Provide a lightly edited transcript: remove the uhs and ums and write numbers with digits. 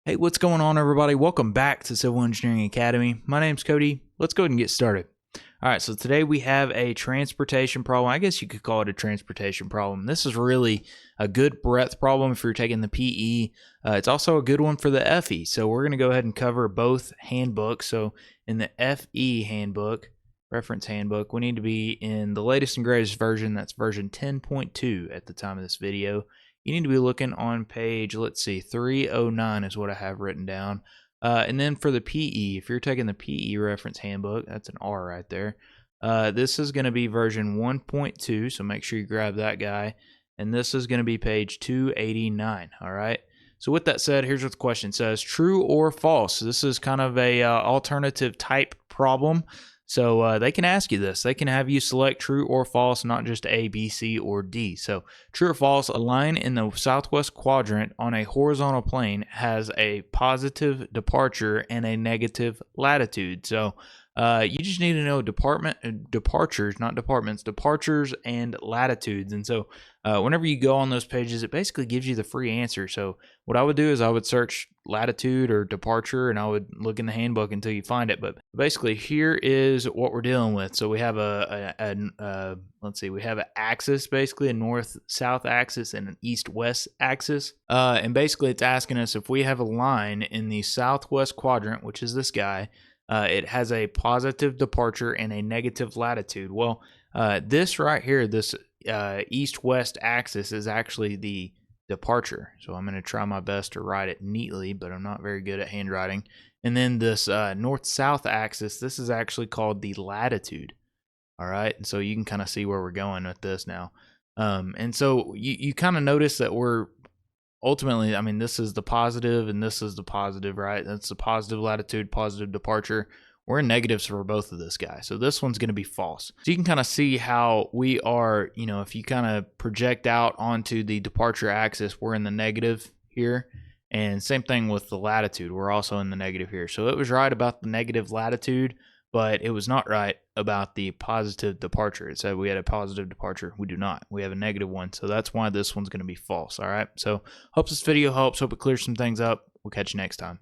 Hey, what's going on, everybody? Welcome back to Civil Engineering Academy. My name's Cody. Let's go ahead and get started. All right, so today we have a transportation problem. I guess you could call it a transportation problem. This is really a good breadth problem if you're taking the PE. It's also a good one for the FE. So we're going to go ahead and cover both handbooks. So in the FE handbook, reference handbook, we need to be in the latest and greatest version. That's version 10.2 at the time of this video. You need to be looking on page, let's see, 309 is what I have written down. And then for the PE, if you're taking the PE reference handbook, that's an R right there. This is going to be version 1.2, so make sure you grab that guy. And this is going to be page 289, all right? So with that said, here's what the question says, true or false? This is kind of a alternative type problem. So they can ask you this. They can have you select true or false, not just A, B, C, or D. So true or false, a line in the southwest quadrant on a horizontal plane has a positive departure and a negative latitude. So you just need to know departures, not departments, departures and latitudes. And so whenever you go on those pages, it basically gives you the free answer. So what I would do is I would search latitude or departure, and I would look in the handbook until you find it. But basically, here is what we're dealing with. So we have let's see, we have an axis, basically a north-south axis and an east-west axis. And basically, it's asking us if we have a line in the southwest quadrant, which is this guy. It has a positive departure and a negative latitude. Well, this right here, this east-west axis is actually the departure. So I'm going to try my best to write it neatly, but I'm not very good at handwriting. And then this north-south axis, this is actually called the latitude. All right, and so you can kind of see where we're going with this now. And so you kind of notice that we're ultimately, I mean, this is the positive and this is the positive, right? That's the positive latitude, positive departure. We're in negatives for both of this guy. So this one's going to be false. So you can kind of see how we are, you know, if you kind of project out onto the departure axis, we're in the negative here. And same thing with the latitude. We're also in the negative here. So it was right about the negative latitude, but it was not right about the positive departure. It said we had a positive departure. We do not. We have a negative one. So that's why this one's going to be false. All right. So hope this video helps. Hope it clears some things up. We'll catch you next time.